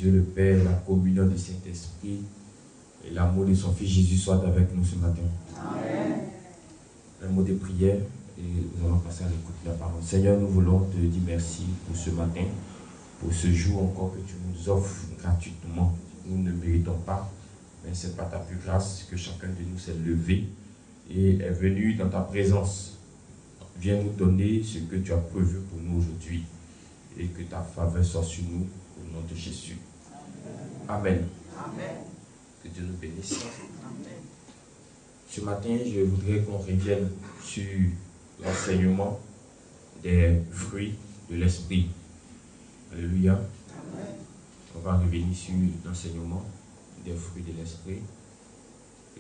Dieu le Père, la communion du Saint-Esprit et l'amour de son Fils Jésus soit avec nous ce matin. Amen. Un mot de prière et nous allons passer à l'écoute de la parole. Seigneur, nous voulons te dire merci pour ce matin, pour ce jour encore que tu nous offres gratuitement. Nous ne méritons pas, mais c'est par ta plus grâce que chacun de nous s'est levé et est venu dans ta présence. Viens nous donner ce que tu as prévu pour nous aujourd'hui et que ta faveur soit sur nous au nom de Jésus. Amen. Amen. Que Dieu nous bénisse. Amen. Ce matin, je voudrais qu'on revienne sur l'enseignement des fruits de l'esprit. Alléluia. Amen. On va revenir sur l'enseignement des fruits de l'esprit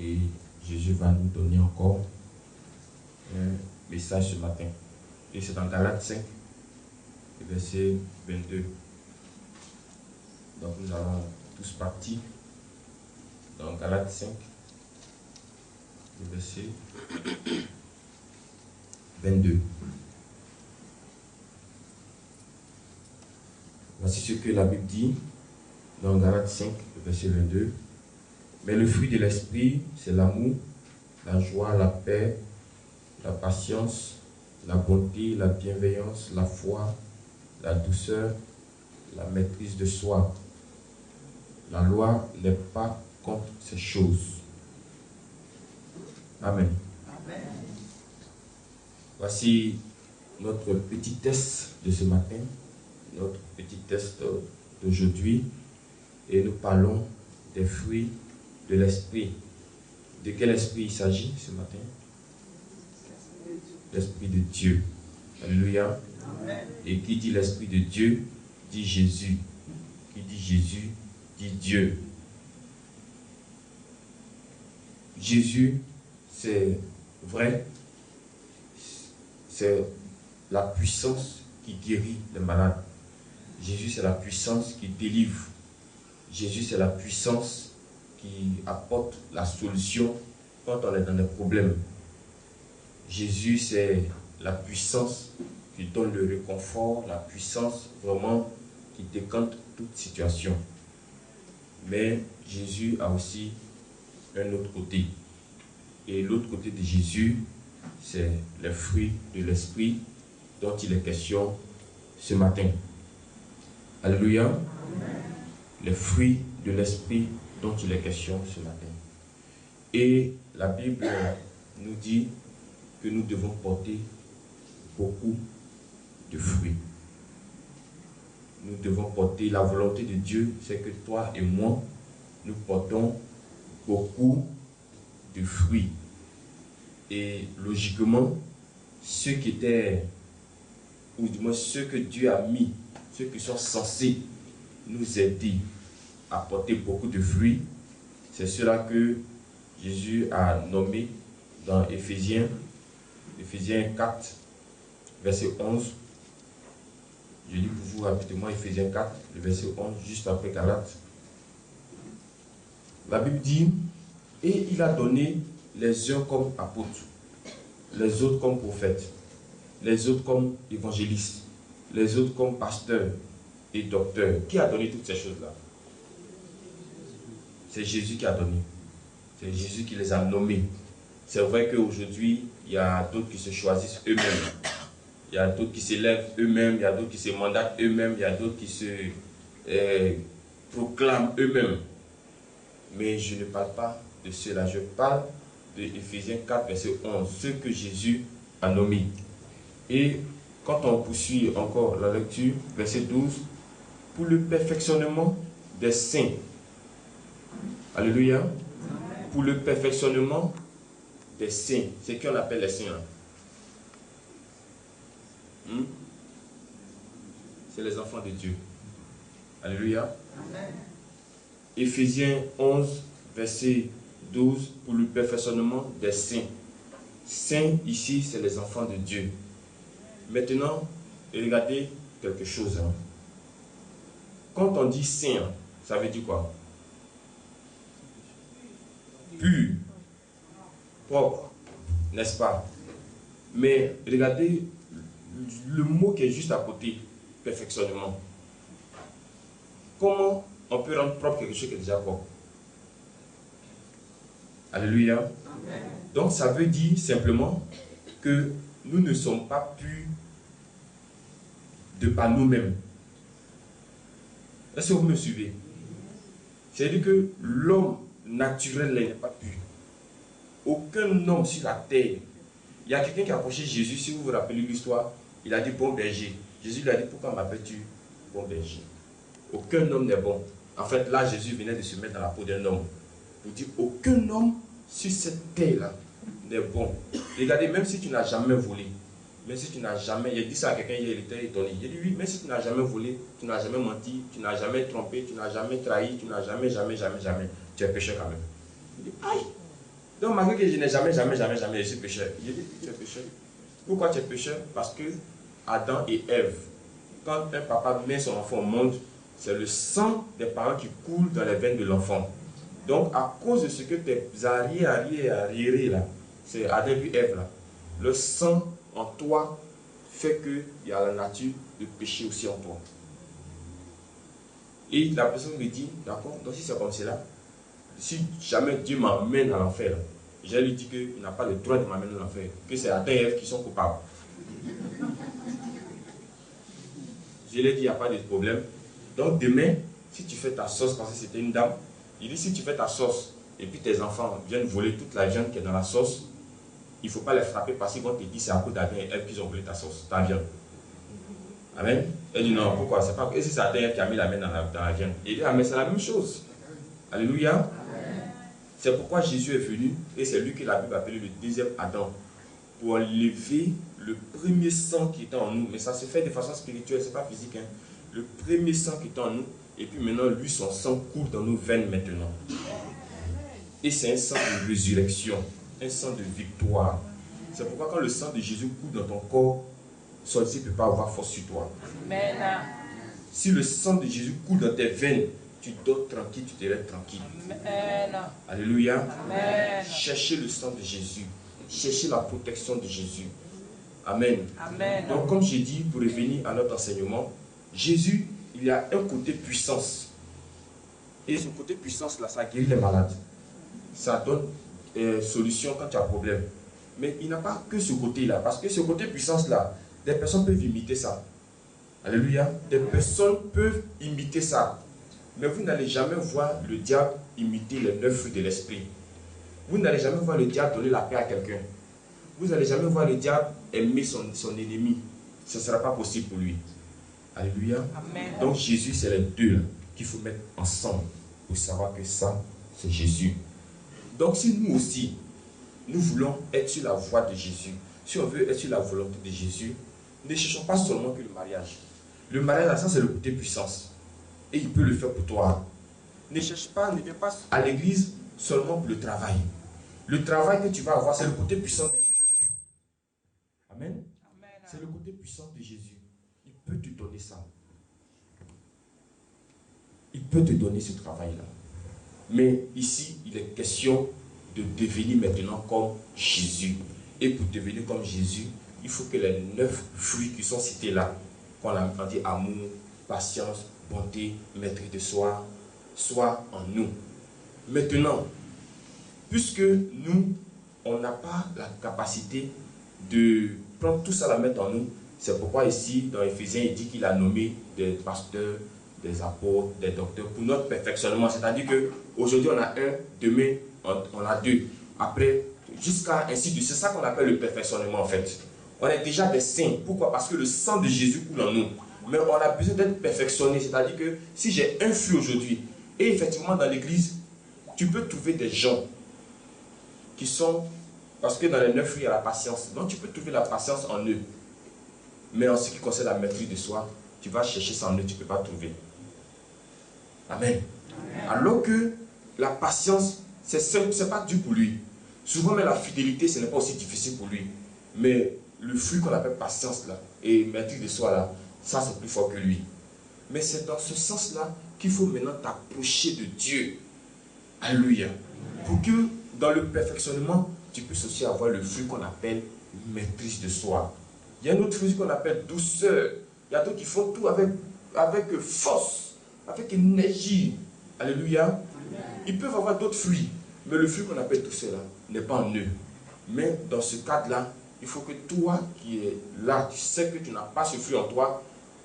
et Jésus va nous donner encore un message ce matin. Et c'est dans Galates 5, verset 22. Donc nous allons tous partir dans Galates 5, verset 22. Voici ce que la Bible dit dans Galates 5, verset 22. Mais le fruit de l'esprit, c'est l'amour, la joie, la paix, la patience, la bonté, la bienveillance, la foi, la douceur, la maîtrise de soi. La loi n'est pas contre ces choses. Amen. Amen. Voici notre petit test de ce matin, notre petit test d'aujourd'hui, et nous parlons des fruits de l'esprit. De quel esprit il s'agit ce matin? L'esprit de Dieu. Alléluia. Amen. Et qui dit l'esprit de Dieu, dit Jésus. Qui dit Jésus, dit Dieu. Jésus, c'est vrai, c'est la puissance qui guérit les malades. Jésus, c'est la puissance qui délivre. Jésus, c'est la puissance qui apporte la solution quand on est dans des problèmes. Jésus, c'est la puissance qui donne le réconfort, la puissance vraiment qui décante toute situation. Mais Jésus a aussi un autre côté. Et l'autre côté de Jésus, c'est les fruits de l'esprit dont il est question ce matin. Alléluia. Amen. Les fruits de l'esprit dont il est question ce matin. Et la Bible nous dit que nous devons porter beaucoup de fruits. Nous devons porter la volonté de Dieu, c'est que toi et moi, nous portons beaucoup de fruits. Et logiquement, ceux qui étaient, ou du moins ceux que Dieu a mis, ceux qui sont censés nous aider à porter beaucoup de fruits, c'est cela que Jésus a nommé dans Éphésiens 4, verset 11. Je lis pour vous rapidement Éphésiens 4, le verset 11, juste après Galates. La Bible dit, et il a donné les uns comme apôtres, les autres comme prophètes, les autres comme évangélistes, les autres comme pasteurs et docteurs. Qui a donné toutes ces choses-là? C'est Jésus qui a donné. C'est Jésus qui les a nommés. C'est vrai qu'aujourd'hui, il y a d'autres qui se choisissent eux-mêmes. Il y a d'autres qui s'élèvent eux-mêmes, il y a d'autres qui se mandatent eux-mêmes, il y a d'autres qui se proclament eux-mêmes. Mais je ne parle pas de cela. Je parle de Éphésiens 4, verset 11, ceux que Jésus a nommés. Et quand on poursuit encore la lecture, verset 12, pour le perfectionnement des saints. Alléluia. Amen. Pour le perfectionnement des saints. C'est qui on appelle les saints? C'est les enfants de Dieu. Alléluia. Amen. Éphésiens 11, verset 12, pour le perfectionnement des saints. Saints, ici, c'est les enfants de Dieu. Maintenant, regardez quelque chose. Quand on dit saint, ça veut dire quoi? Pur, propre, n'est-ce pas? Mais regardez le mot qui est juste à côté, perfectionnement. Comment on peut rendre propre quelque chose qui est déjà propre. Alléluia. Amen. Donc ça veut dire simplement que nous ne sommes pas purs de par nous-mêmes. Est-ce que vous me suivez? C'est-à-dire que l'homme naturel n'est pas pur. Aucun homme sur la terre. Il y a quelqu'un qui a approché Jésus, si vous vous rappelez l'histoire, il a dit bon berger. Jésus lui a dit pourquoi m'appelles-tu bon berger? Aucun homme n'est bon. En fait, là, Jésus venait de se mettre dans la peau d'un homme. Pour dire aucun homme sur cette terre-là n'est bon. Regardez, même si tu n'as jamais volé, même si tu n'as jamais, il a dit ça à quelqu'un hier, il était étonné. Il a dit oui, même si tu n'as jamais volé, tu n'as jamais menti, tu n'as jamais trompé, tu n'as jamais trahi, tu n'as jamais, tu es pécheur quand même. Il dit aïe. Donc malgré que je n'ai jamais, je suis pécheur. Il dit tu es pécheur. Pourquoi tu es pécheur? Parce que Adam et Ève, quand un papa met son enfant au monde, c'est le sang des parents qui coule dans les veines de l'enfant. Donc à cause de ce que tes arriérés là, c'est Adam et Ève là, le sang en toi fait qu'il y a la nature de péché aussi en toi. Et la personne me dit, d'accord, donc si c'est comme cela, si jamais Dieu m'emmène à l'enfer, je lui dis qu'il n'a pas le droit de m'amener à l'enfer, que c'est Adam et Ève qui sont coupables. Je lui ai dit, il n'y a pas de problème. Donc demain, si tu fais ta sauce, parce que c'était une dame, il dit, si tu fais ta sauce, et puis tes enfants viennent voler toute la viande qui est dans la sauce, il ne faut pas les frapper parce qu'ils vont te dire c'est à cause d'Adam et Ève qu'ils ont volé ta sauce, ta viande. Amen. Elle dit non, pourquoi? C'est pas. Et si c'est Adam et Ève qui a mis la main dans la viande? Il dit, ah mais c'est la même chose. Alléluia. C'est pourquoi Jésus est venu, et c'est lui que la Bible appelle le deuxième Adam, pour enlever le premier sang qui était en nous. Mais ça se fait de façon spirituelle, ce n'est pas physique. Hein. Le premier sang qui était en nous, et puis maintenant, lui, son sang coule dans nos veines maintenant. Et c'est un sang de résurrection, un sang de victoire. C'est pourquoi quand le sang de Jésus coule dans ton corps, celui-ci ne peut pas avoir force sur toi. Amen. Si le sang de Jésus coule dans tes veines, tu dors tranquille, tu te lèves tranquille. Amen. Alléluia. Amen. Cherchez le sang de Jésus. Cherchez la protection de Jésus. Amen. Amen. Donc comme j'ai dit, pour revenir à notre enseignement, Jésus, il y a un côté puissance. Et ce côté puissance-là, ça guérit les malades. Ça donne solution quand tu as un problème. Mais il n'a pas que ce côté-là. Parce que ce côté puissance-là, des personnes peuvent imiter ça. Alléluia. Des personnes peuvent imiter ça. Mais vous n'allez jamais voir le diable imiter les 9 fruits de l'esprit. Vous n'allez jamais voir le diable donner la paix à quelqu'un. Vous n'allez jamais voir le diable aimer son ennemi. Ce ne sera pas possible pour lui. Alléluia. Amen. Donc Jésus, c'est les deux qu'il faut mettre ensemble pour savoir que ça, c'est Jésus. Donc si nous aussi, nous voulons être sur la voie de Jésus, si on veut être sur la volonté de Jésus, ne cherchons pas seulement que le mariage. Le mariage, ça c'est le côté puissance. Et il peut le faire pour toi. Ne cherche pas, ne viens pas à l'église seulement pour le travail. Le travail que tu vas avoir, c'est le côté puissant. Amen. C'est le côté puissant de Jésus. Il peut te donner ça. Il peut te donner ce travail-là. Mais ici, il est question de devenir maintenant comme Jésus. Et pour devenir comme Jésus, il faut que les 9 fruits qui sont cités là, qu'on a dit amour, patience, bonté, maîtrise de soi, soient en nous. Maintenant, puisque nous, on n'a pas la capacité de prendre tout ça, la mettre en nous, c'est pourquoi ici, dans Éphésiens, il dit qu'il a nommé des pasteurs, des apôtres, des docteurs, pour notre perfectionnement. C'est-à-dire qu'aujourd'hui, on a un, demain, on a deux. Après, jusqu'à ainsi de suite. C'est ça qu'on appelle le perfectionnement, en fait. On est déjà des saints. Pourquoi? Parce que le sang de Jésus coule en nous. Mais on a besoin d'être perfectionné. C'est-à-dire que si j'ai un fruit aujourd'hui, et effectivement, dans l'église, tu peux trouver des gens qui sont... Parce que dans les 9 fruits, il y a la patience. Donc, tu peux trouver la patience en eux. Mais en ce qui concerne la maîtrise de soi, tu vas chercher ça en eux, tu ne peux pas trouver. Amen. Amen. Alors que la patience, c'est simple, ce n'est pas dur pour lui. Souvent, mais la fidélité, ce n'est pas aussi difficile pour lui. Mais le fruit qu'on appelle patience, là, et maîtrise de soi, là, ça, c'est plus fort que lui. Mais c'est dans ce sens-là qu'il faut maintenant t'approcher de Dieu. Alléluia. Pour que, dans le perfectionnement, tu puisses aussi avoir le fruit qu'on appelle maîtrise de soi. Il y a un autre fruit qu'on appelle douceur. Il y a d'autres qui font tout avec force. avec énergie. Alléluia. Ils peuvent avoir d'autres fruits, mais le fruit qu'on appelle tout cela n'est pas en eux. Mais dans ce cadre-là, il faut que toi qui es là, tu sais que tu n'as pas ce fruit en toi,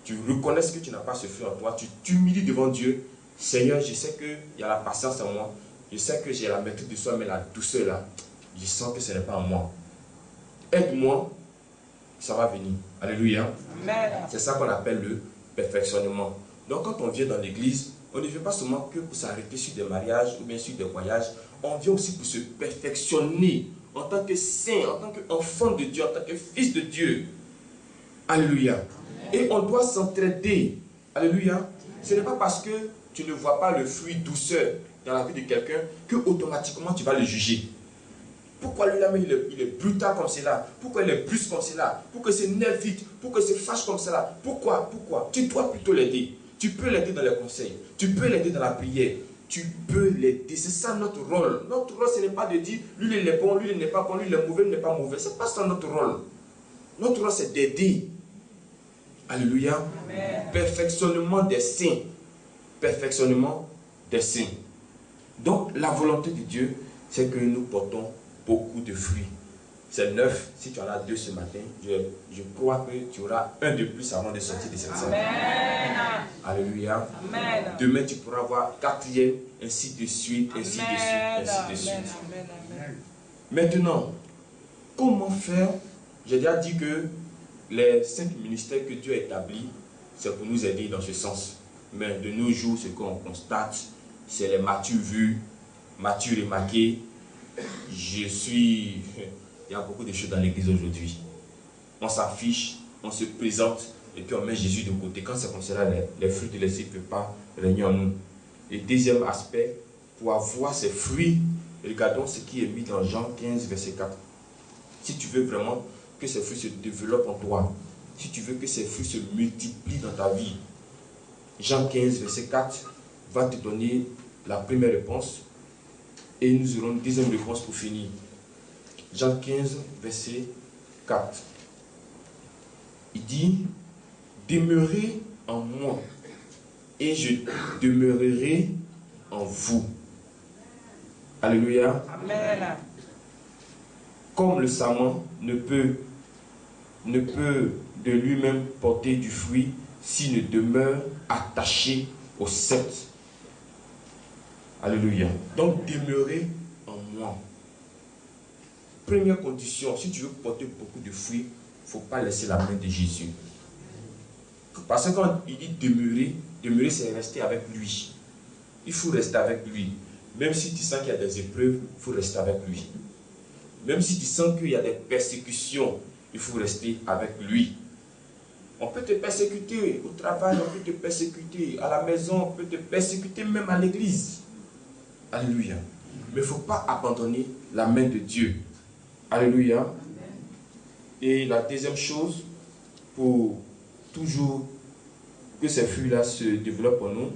tu reconnaisses que tu n'as pas ce fruit en toi, tu t'humilies devant Dieu. Seigneur, je sais qu'il y a la patience en moi, je sais que j'ai la maîtrise de soi, mais la douceur là, je sens que ce n'est pas en moi. Aide-moi, ça va venir. Alléluia. C'est ça qu'on appelle le perfectionnement. Donc quand on vient dans l'église, on ne vient pas seulement que pour s'arrêter sur des mariages ou bien sur des voyages, on vient aussi pour se perfectionner en tant que saint, en tant qu'enfant de Dieu, en tant que fils de Dieu. Alléluia. Et on doit s'entraider. Alléluia. Ce n'est pas parce que tu ne vois pas le fruit douceur dans la vie de quelqu'un que automatiquement tu vas le juger. Pourquoi lui là il est brutal comme cela? Pourquoi il est brusque comme cela? Pourquoi il s'énerve vite? Pourquoi il se fâche comme cela? Pourquoi? Tu dois plutôt l'aider. Tu peux l'aider dans les conseils. Tu peux l'aider dans la prière. Tu peux l'aider. C'est ça notre rôle. Notre rôle, ce n'est pas de dire lui il est bon, lui il n'est pas bon, lui il est mauvais, il n'est pas mauvais. Ce n'est pas ça notre rôle. Notre rôle, c'est d'aider. Alléluia. Amen. Perfectionnement des saints. Perfectionnement des saints. Donc, la volonté de Dieu, c'est que nous portons beaucoup de fruits. C'est 9. Si tu en as 2 ce matin, je crois que tu auras un de plus avant de sortir de cette salle. Alléluia. Amen. Demain, tu pourras avoir 4e, ainsi de suite, ainsi de suite, ainsi de suite. Amen. Amen. Maintenant, comment faire? J'ai déjà dit que les 5 ministères que Dieu a établis, c'est pour nous aider dans ce sens. Mais de nos jours, ce qu'on constate, c'est les matures vus, matures remarqués. Il y a beaucoup de choses dans l'église aujourd'hui. On s'affiche, on se présente, et puis on met Jésus de côté. Quand c'est comme cela, les fruits de l'esprit ne peuvent pas régner en nous. Et deuxième aspect, pour avoir ces fruits, regardons ce qui est mis dans Jean 15, verset 4. Si tu veux vraiment que ces fruits se développent en toi, si tu veux que ces fruits se multiplient dans ta vie, Jean 15, verset 4 va te donner la première réponse et nous aurons une deuxième réponse pour finir. Jean 15, verset 4. Il dit, demeurez en moi et je demeurerai en vous. Alléluia. Amen. Comme le sarment ne peut de lui-même porter du fruit s'il ne demeure attaché au cep. Alléluia. Donc demeurer en moi. Première condition, si tu veux porter beaucoup de fruits, il ne faut pas laisser la main de Jésus. Parce que quand il dit demeurer c'est rester avec lui. Il faut rester avec lui. Même si tu sens qu'il y a des épreuves, il faut rester avec lui. Même si tu sens qu'il y a des persécutions, il faut rester avec lui. On peut te persécuter au travail, on peut te persécuter à la maison, on peut te persécuter même à l'église. Alléluia. Mais il ne faut pas abandonner la main de Dieu. Alléluia. Et la deuxième chose, pour toujours que ces fruits-là se développent en nous,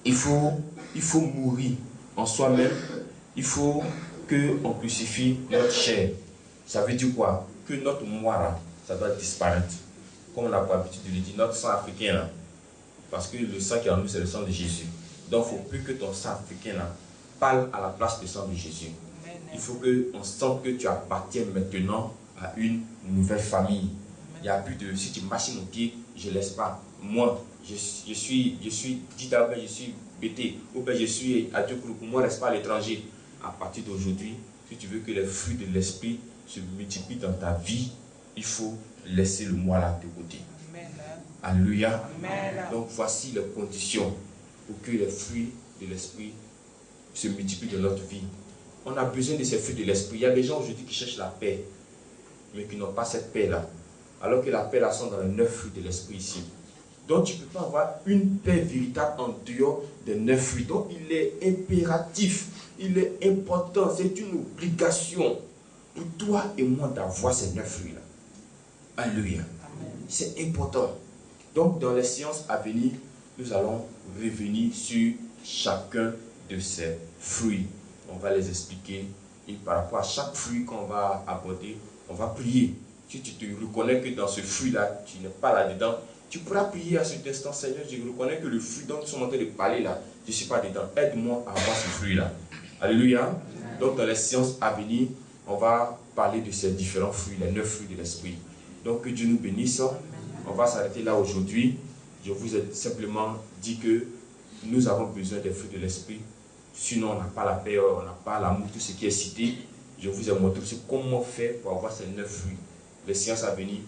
il faut mourir en soi-même. Il faut qu'on crucifie notre chair. Ça veut dire quoi? Que notre moi, ça doit disparaître. Comme on n'a pas l'habitude de le dire, notre sang africain, là, parce que le sang qui est en nous, c'est le sang de Jésus. Donc, il ne faut plus que ton sang africain là, parle à la place du sang de Jésus. Il faut qu'on sente que tu appartiens maintenant à une nouvelle famille. Il n'y a plus de, si tu marches mon pied, je ne laisse pas. Moi, je suis Dida, je suis Bété, ou bien je suis Adieu Groupe. Moi, je ne reste pas à l'étranger. À partir d'aujourd'hui, si tu veux que les fruits de l'esprit se multiplient dans ta vie, il faut laisser le moi là de côté. Alléluia. Donc voici les conditions pour que les fruits de l'esprit se multiplient dans notre vie. On a besoin de ces fruits de l'esprit. Il y a des gens aujourd'hui qui cherchent la paix, mais qui n'ont pas cette paix-là. Alors que la paix là sont dans les 9 fruits de l'esprit ici. Donc tu ne peux pas avoir une paix véritable en dehors des 9 fruits. Donc il est impératif, il est important, c'est une obligation pour toi et moi d'avoir ces 9 fruits-là. Alléluia. C'est important. Donc, dans les séances à venir, nous allons revenir sur chacun de ces fruits. On va les expliquer. Et par rapport à chaque fruit qu'on va aborder, on va prier. Si tu te reconnais que dans ce fruit-là, tu n'es pas là-dedans, tu Tu pourras prier à cet instant, Seigneur, je reconnais que le fruit dont nous sommes en train de parler là, je ne suis pas dedans. Aide-moi à avoir ce fruit-là. Alléluia. Donc dans les séances à venir, on va parler de ces différents fruits, les 9 fruits de l'esprit. Donc que Dieu nous bénisse. On va s'arrêter là aujourd'hui. Je vous ai simplement dit que nous avons besoin des fruits de l'esprit. Sinon, on n'a pas la paix, on n'a pas l'amour, tout ce qui est cité. Je vous ai montré comment faire pour avoir ces 9 fruits. Les séances à venir,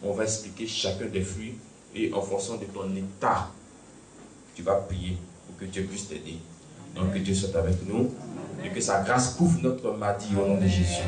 on va expliquer chacun des fruits. Et en fonction de ton état, tu vas prier pour que Dieu puisse t'aider. Donc que Dieu soit avec nous et que sa grâce couvre notre mardi au nom de Jésus.